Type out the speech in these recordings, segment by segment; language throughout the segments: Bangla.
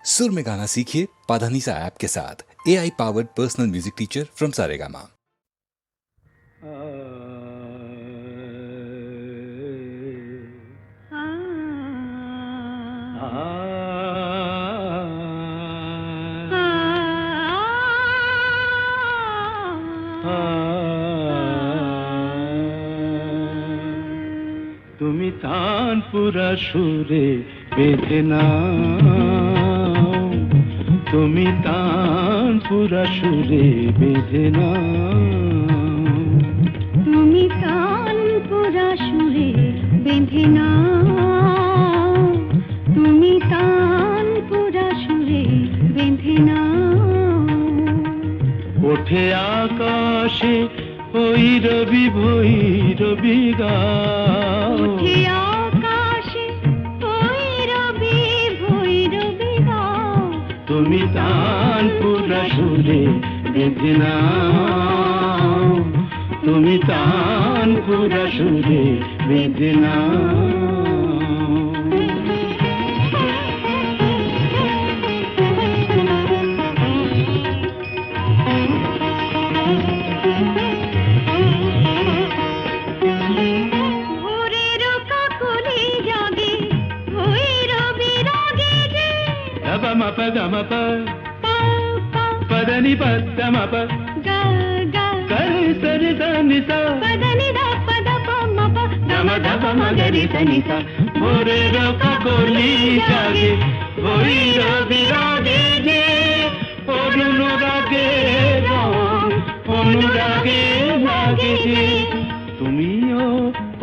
सुर में गाना सीखिए पाधानीसा ऐप के साथ। AI powered personal music teacher from Saregama. তুমি তানপুরা সুরে বেঁধে নাও, তুমি তানপুরা সুরে বেঁধে নাও, তুমি তানপুরা সুরে বেঁধে নাও, তুমি তানপুরা সুরে বেঁধে নাও। ওঠে আকাশে ভৈরবী ভৈরবী গাও, ওঠে আকাশে ভৈরবী ভৈরবী গাও, তুমি তানপুরা সুরে বেঁধে নাও, তুমি তানপুরা সুরে বেঁধে নাও। పదని పద్దమప గరి సరి సనిస పదని పద పమ గమ ధప మగరి సనిస ভোরের কাকলি জাগে ভৈরবী রাগে যে অনুরাগে রং অনুরাগে লাগে যে, তুমিও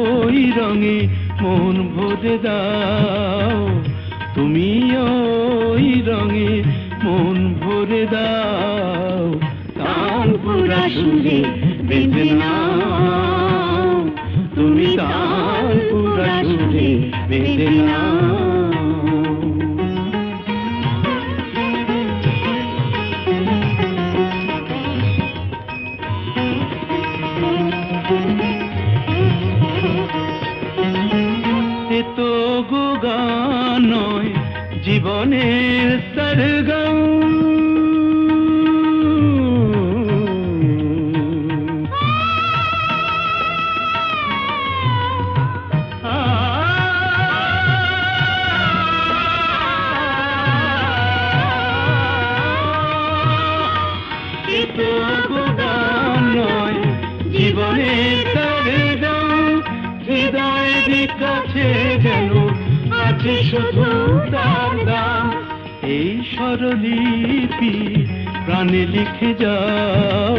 ওই রঙে মন ভরে দাও, তুমিও ওই রঙে মন ভরে দাও, তানপুরা সুরে বেঁধে নাও, তুমি তানপুরা সুরে বেঁধে নাও। এ তো গো গান নয় জীবনের সরগম, জীবনের সরগম, হৃদয়ের কাছে যেন আছে শুধু তার দাম। এই স্বরলিপি প্রাণে লিখে যাও,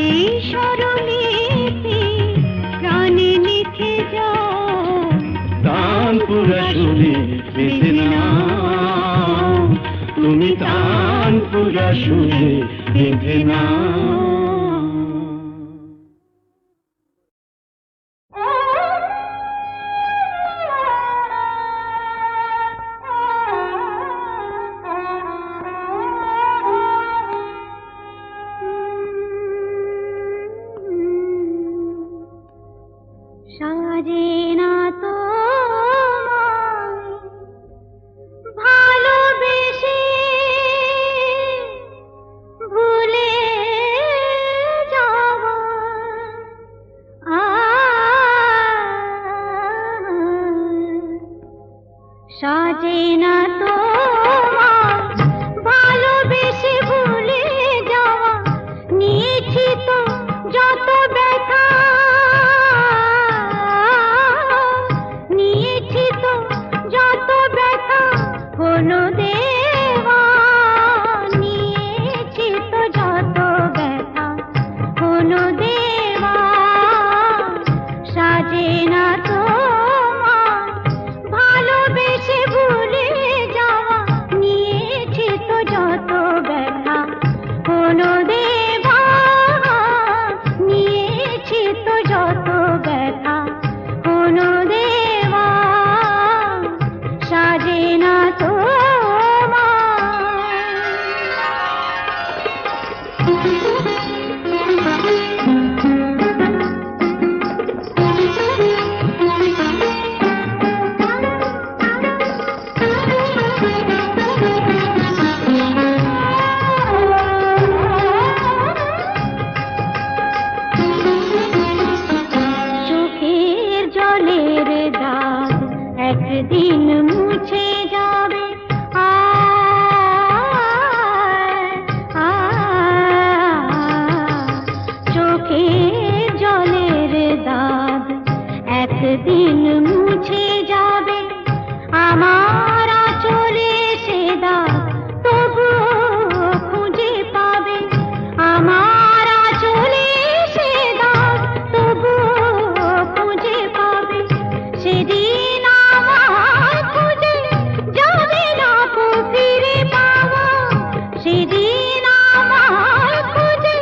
এই স্বরলিপি প্রাণে লিখে যাও, তানপুরা সুরে বেঁধে নাও, তুমি তানপুরা সুরে বেঁধে নাও। সাজে না তোমায় ভালোবেসে ভুলে একদিন মুছে যাবে আমার আঁচলে সে দাগ, তবুও খুঁজে পাবে আমার আঁচলে সে দাগ, তবুও খুঁজে পাবে। সেদিন আমার খুঁজে যাবে না কো ফিরে পাওয়া, সেদিন আমার খুঁজে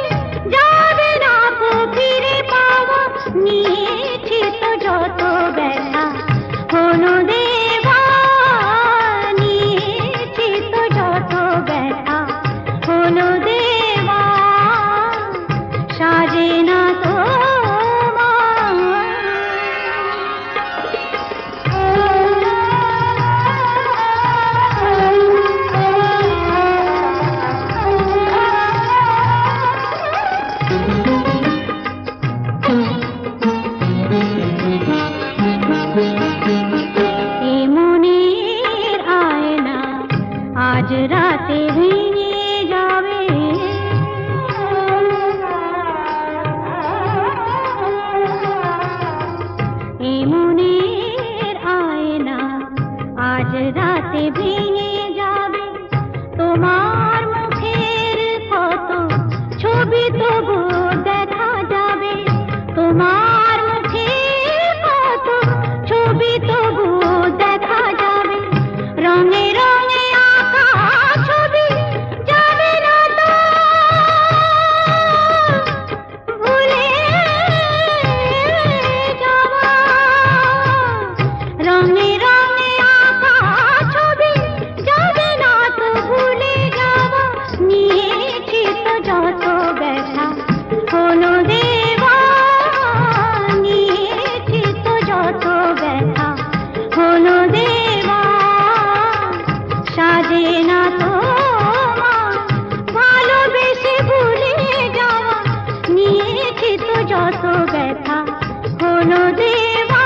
যাবে না কো ফিরে পাওয়া। নিয়েছি তো যত ব্যথা হলো দেবা, নিয়েছি তো যত ব্যথা হলো দেবা, সাজে না তো মনের আয়না আজ রাতে ভেঙে যাবে, মনের আয়না আজ রাতে ভেঙে যাবে। তোমার মুখের কত ছবি তবু দেখা যাবে, তোমার মুখের কত ছবি তবু দেখা যাবে। রঙে রঙে আঁকা ছবি যাবে না তো ভুলে যাওয়া, রঙে রঙে আঁকা ছবি যাবে না তো ভুলে যাওয়া। নিয়েছি তো যত ব্যথা হলো দেবা, নিয়েছি তো যত ব্যথা হলো দেবা, সাজে না তো ভালোবেসে ভুলে যাওয়া। নিয়েছি তো যত ব্যথা হলো দেবা,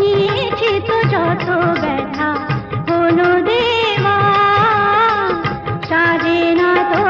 নিয়েছি তো যত ব্যথা হলো দেবা, সাজে না তো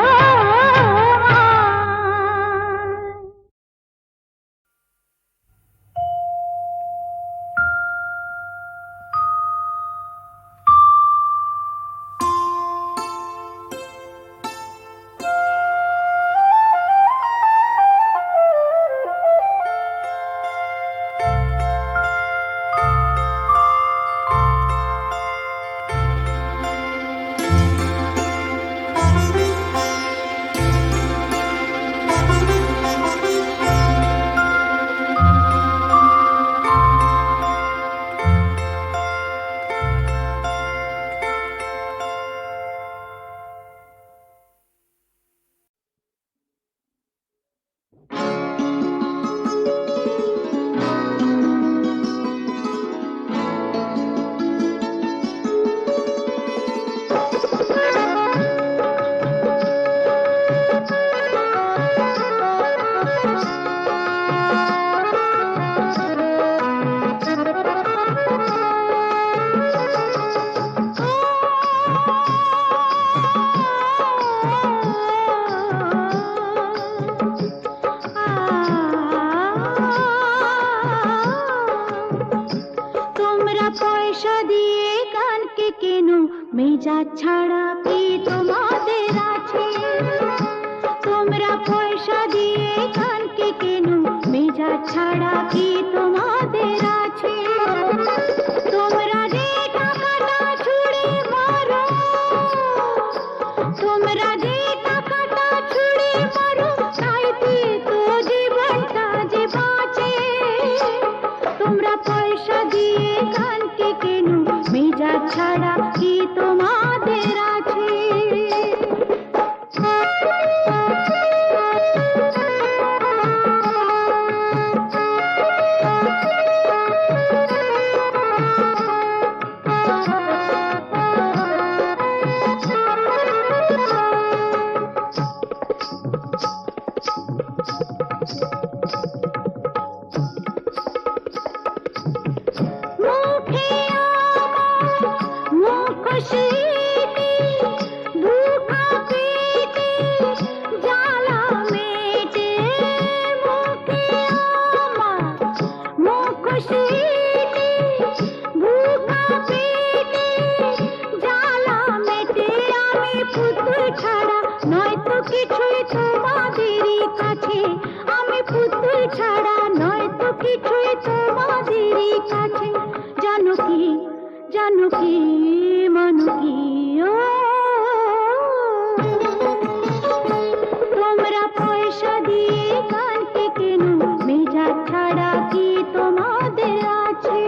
মেজাজ ছাড়া কি তোমাদের আছে? তোমরা পয়সা দিয়ে কানকে কেন, মেজাজ ছাড়া কি তোমাদের আছে? তোমরা যে টাকাটা ছুঁড়ে মারো, তোমরা যে টাকাটা ছুঁড়ে মারো, তাইতে তো জীবনটা যে বাঁচে। তোমরা পয়সা দিয়ে কানকে কেন, মেজাজ ছাড়া কি তোমাদের আছে? মুখ কি ও তোমরা পয়সা দিয়ে কানকে কেন মেজাজ ছাড়া কি তোমাদের আছে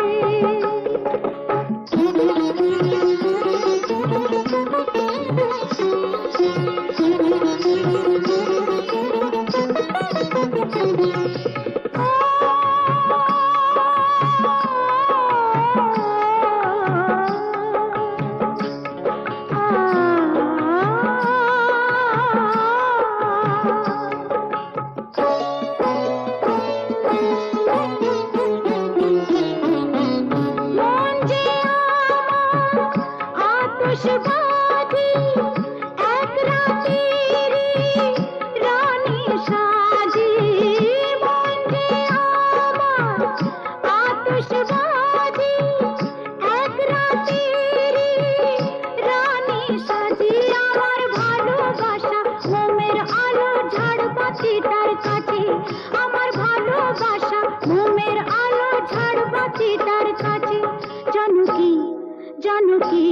আতশবাজি এক রাতেরই রানী সাজি মন যে আমার আতশবাজি এক রাতেরই রানী সাজি আমার ভালোবাসা মোমের আলো ঝাড়বাতিটার কাছে আমার ভালোবাসা মোমের আলো ঝাড়বাতিটার কাছে জানো কি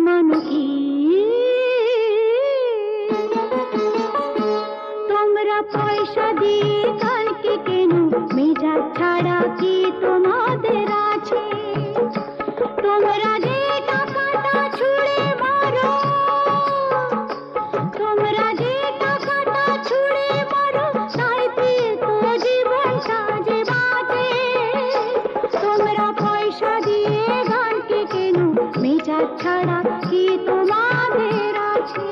মনো কি তোমরা পয়সা দিয়ে কালকে কেন মেজাজ ছাড়া কি তোমাদের আছে তোমরা যে টাকাটা ছুঁড়ে মারো তোমরা যে টাকাটা ছুঁড়ে মারো তাইতে তো জীবনটা যে বাঁচে তোমরা পয়সা দিয়ে গানকে কেন মেজাজ ছাড়া কি তোমাদের আছে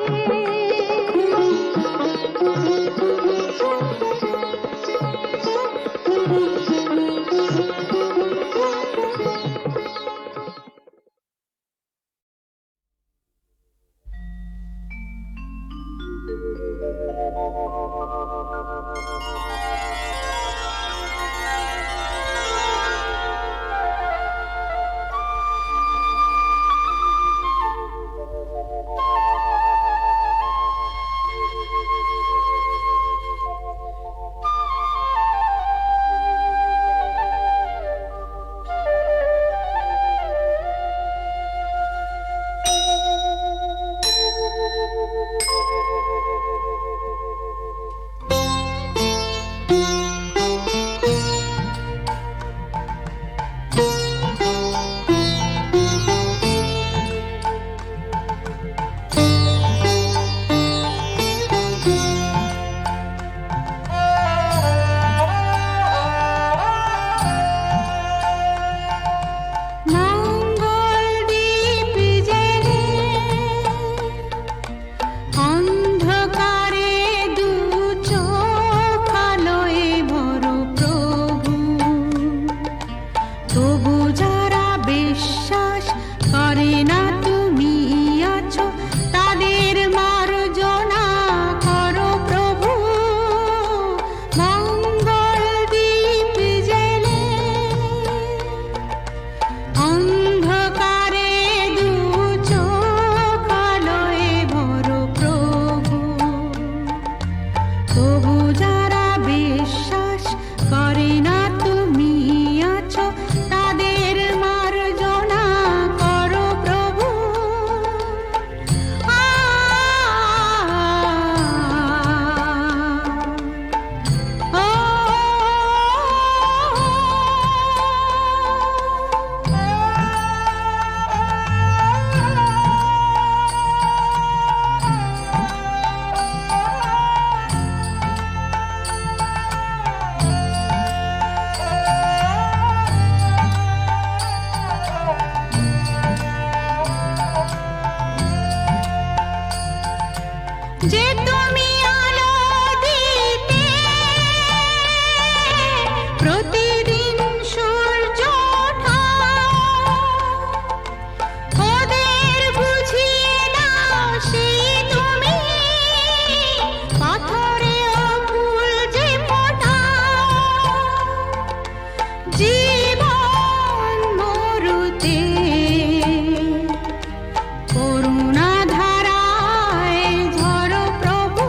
করুণা ধারায় ঝরো প্রভু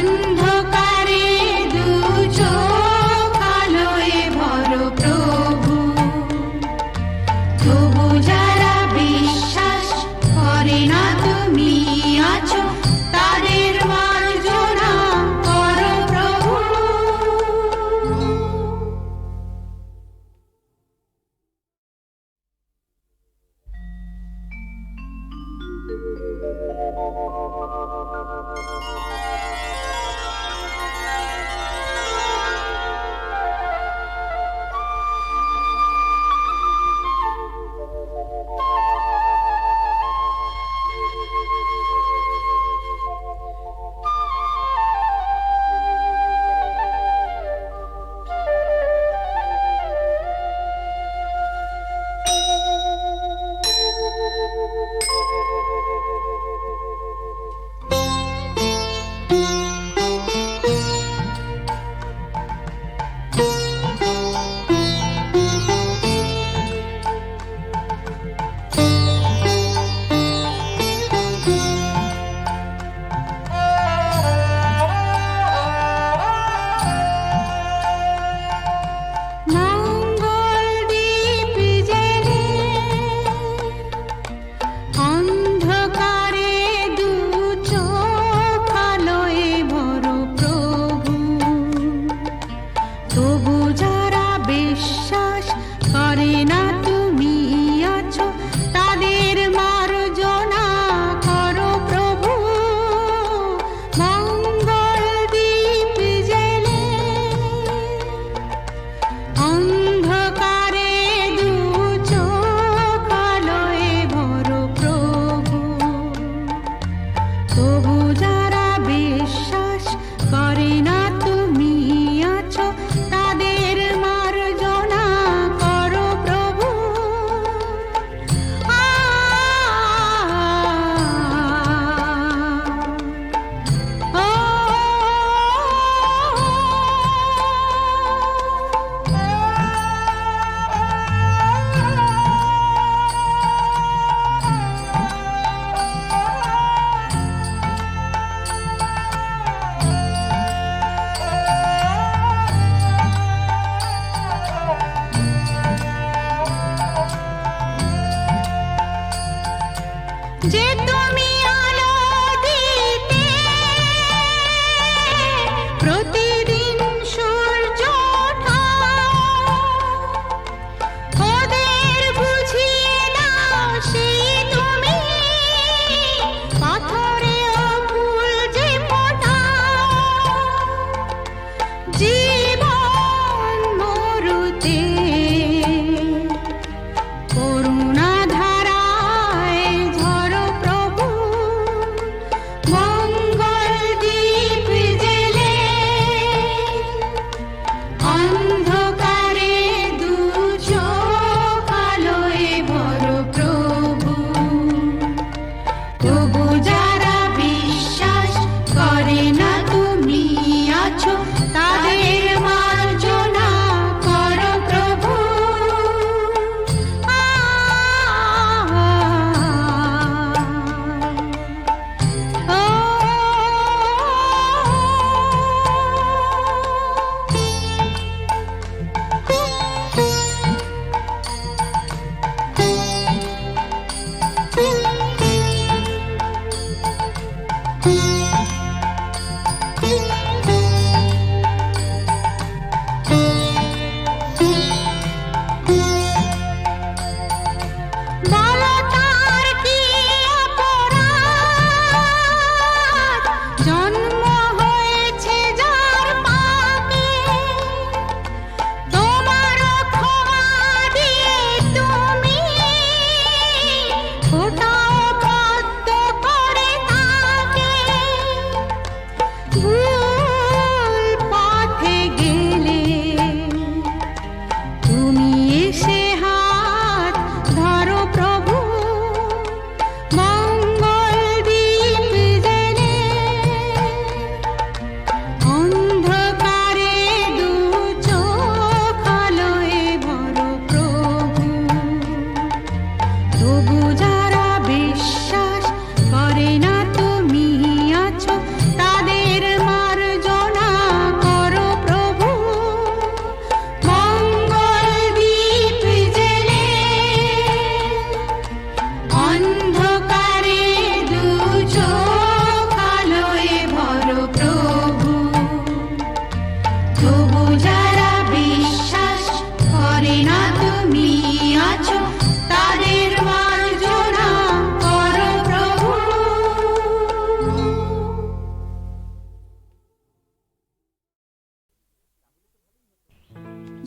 অন্ধকারে দু চোখ আলোয় ভর প্রভু, তবু যারা বিশ্বাস করে না তুমি আছো, তাদের মার্জনা করো প্রভু।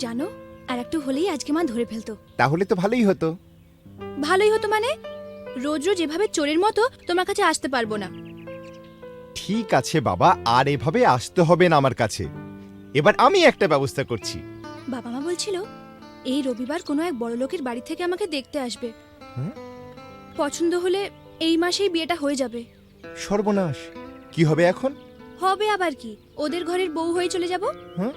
জানো, আর একটু হলেই আজকে মা ধরে ফেলতো। তাহলে তো ভালোই হতো। ভালোই হতো মানে? রোজ রোজ এভাবে চোরের মতো তোমার কাছে আসতে পারবো না। ঠিক আছে বাবা, আর এভাবে আসতে হবে না আমার কাছে। এবার আমি একটা ব্যবস্থা করছি। বাবা মা বলছিল এই রবিবার কোনো এক বড় লোকের বাড়ি থেকে আমাকে দেখতে আসবে। হ্যাঁ? পছন্দ হলে এই মাসেই বিয়েটা হয়ে যাবে। সর্বনাশ, কি হবে এখন? হবে আবার কি, ওদের ঘরের বউ হয়ে চলে যাব। হ্যাঁ?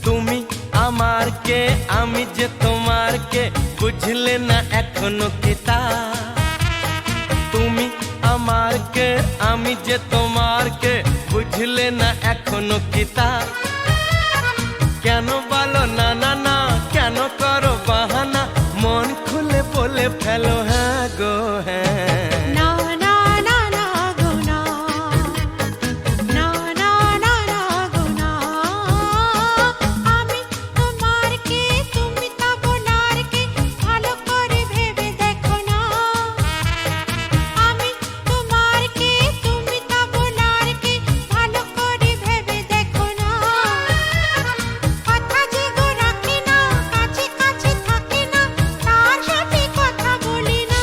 তুমি আমার কে, আমি যে তোমার কে, বুঝলে না এখনো কি তা? তুমি আমার কে, আমি যে তোমার কে, বুঝলে না এখনো কি তা? কেন বলো না না না, কেন করো বাহানা, মন খুলে বলে ফেলো হ্যাঁ গো হ্যাঁ। না না না না গো না, না না না না গো না, আমি তোমার কে, তুমি তা বোনার কে, ভালো করে ভেবে দেখো না। আমি তোমার কে, তুমি তা বোনার কে, ভালো করে ভেবে দেখো না। কথা যে গো রাখে না, কাছে কাছে থাকে না, তার সাথে কথা বলি না।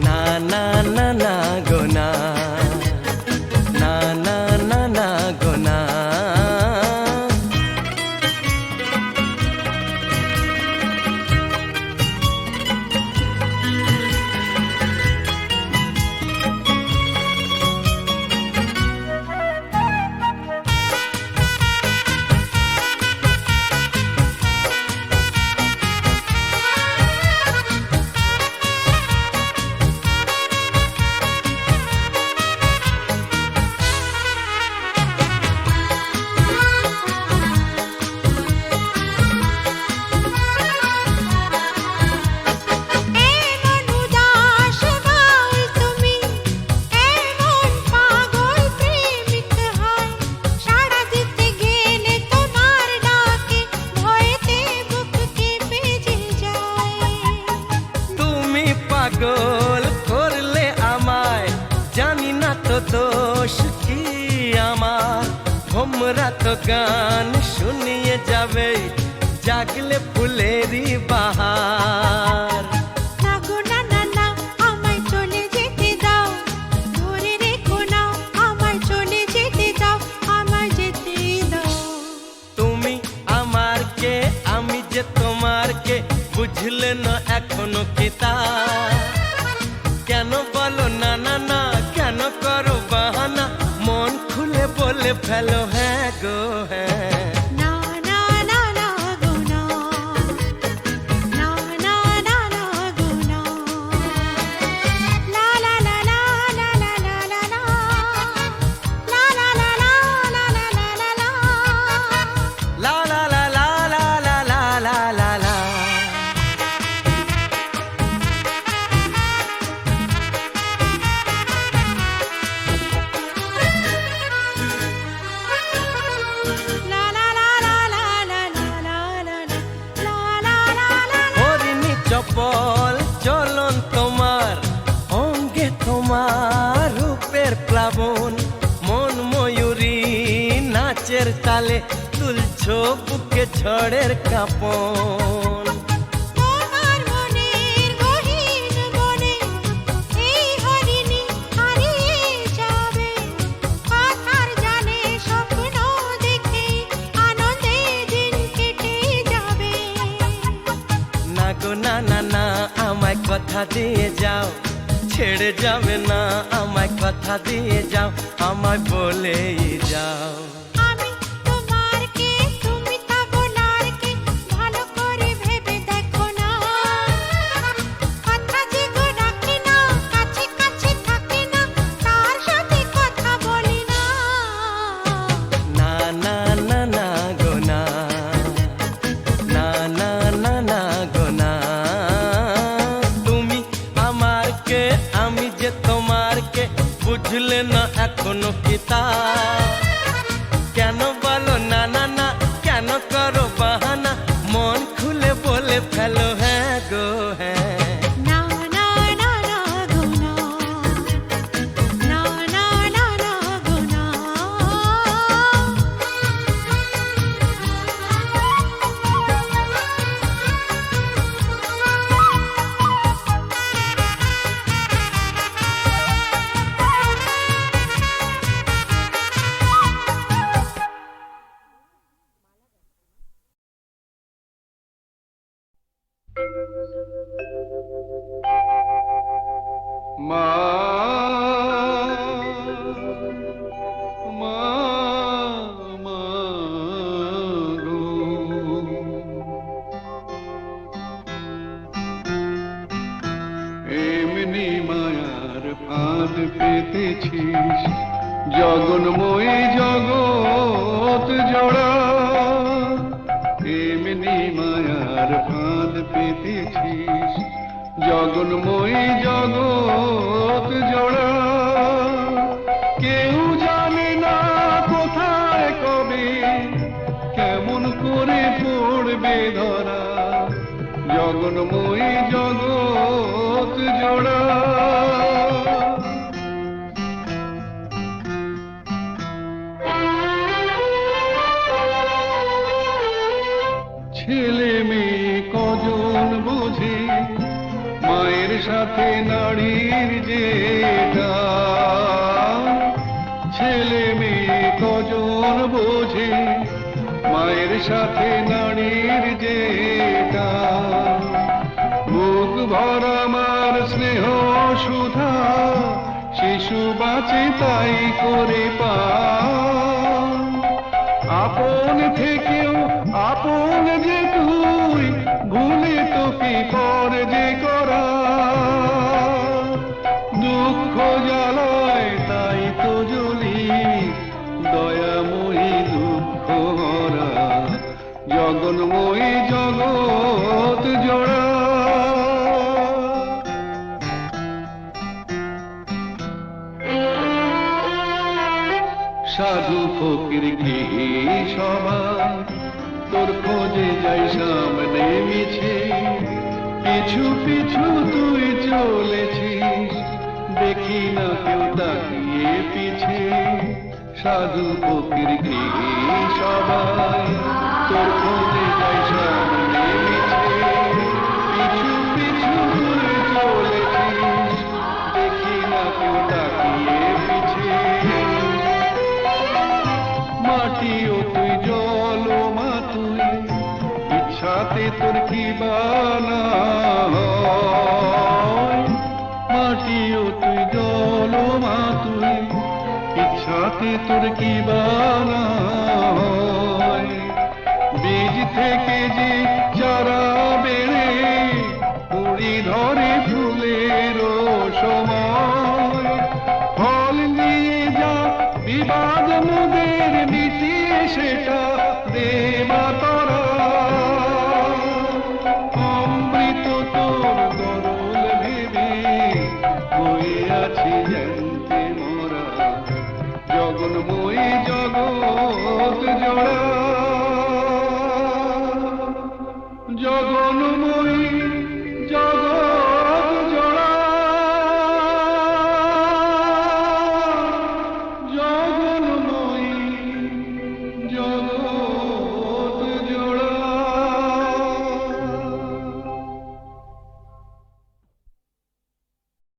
না না না না গো না, না না না না গো না। এমন উদাস বাউল তুমি, এমন পাগল প্রেমিক হয়, সাড়া দিতে গেলে তোমার ডাকে, ভয়েতে বুক কেঁপে যে যায়। তুমি পাগল করলে আমায়, জানি না তো দোষ কি আমার। ভোমরা তো গান শুনিয়ে যাবে, জাগলে ফুলেরই বাহার। না গো না না না, আমায় চলে যেতে দাও, ধরে রেখো না, আমায় চলে যেতে দাও, আমায় যেতে দাও। তুমি আমার কে, আমি যে তোমার কে, বুঝলে না এখনো কি তা? কেন বলো না না না, কেন করো বাহানা, মন খুলে বলে ফেলো হ্যাঁ গো হ্যাঁ। না না না না গো না, না না না না গো না। লা লা লা লা লা লা লা লা লা, লা লা লা লা লা লা লা লা লা। লা লা লা লা লা লা লা লা লা লা। লা লা লা লা লা লা লা লা লা লা লা লা লা। হরিণী চপল চলন তোমার, অঙ্গে তোমার রূপের প্লাবন, মন ময়ূরী নাচের তালে, তুলছো বুকে ঝড়ের কাঁপন। তোমার মনের গহীন মনে এই হরিণী হারিয়ে যাবে, কথার জালে স্বপ্ন দেখে আনন্দে দিন কেটে যাবে। না গো না না না, আমায় কথা দিয়ে যাও, ছেড়ে যাবে না, আমায় কথা দিয়ে যাও, আমায় বলেই যাও। আমি তোমার কে, তুমি তা বোনার কে, ভালো করে ভেবে দেখো না। কথা যে গো রাখে না, কাছে কাছে থাকে না, তার সাথে কথা বলি না। এখনো কি তা কেন বলো না না না কেন করো বাহানা মন খুলে বলে ফেলো হ্যাঁ গো হ্যাঁ না না না না গো না না না না না গো না মা মা মা গো এমনি মায়ার ফাঁদ পেতেছিস জগন্ময়ী জগৎ জোড়া এমনি মায়ার ফাঁদ পেতেছিস জগন্ময়ী জগৎ জোড়া কেউ জানে না কোথায় কবে কেমন করে পড়বে ধরা জগন্ময়ী জগৎ জোড়া ছেলে মেয়ে কজন বোঝে মায়ের সাথে নারীর যেটা ছেলে মেয়ে কজন বোঝে মায়ের সাথে নারীর যেটা বুক ভরা মার স্নেহ সুধা শিশু বাঁচে তাই করে পা আপন থেকেও আপন যে তুই ভুলে তোকে পর যে করা দুঃখ জ্বালায় তাই তো জ্বলি দয়াময়ী দুঃখ হরা জগন্ময়ী জগৎ জোড়া সাধু ফকির কি সবার তোর খোঁজে যাই সামনে মিছে পিছু পিছু তুই চলেছিস দেখি না কেউ তাকিয়ে পিছে সাধু ফকির কি সবাই তোর খোঁজে যাই সামনে মিছে পিছু পিছু তুই চলেছিস দেখি না কেউ তাকিয়ে পিছে মাটিও তুই জল মা তুই ইচ্ছাতে তোর কি বানা মাটিও তুই জল মা তুই ইচ্ছাতে তোর কি বানা বীজ থেকে যে চারা বেড়ে কুড়ি ধরে ফুলের সময় ফল নিয়ে যা বিবাদ মোদের মিটিয়ে সেটা দেবা করা অমৃত তোর গরল ভেবে বয়ে আছি যেন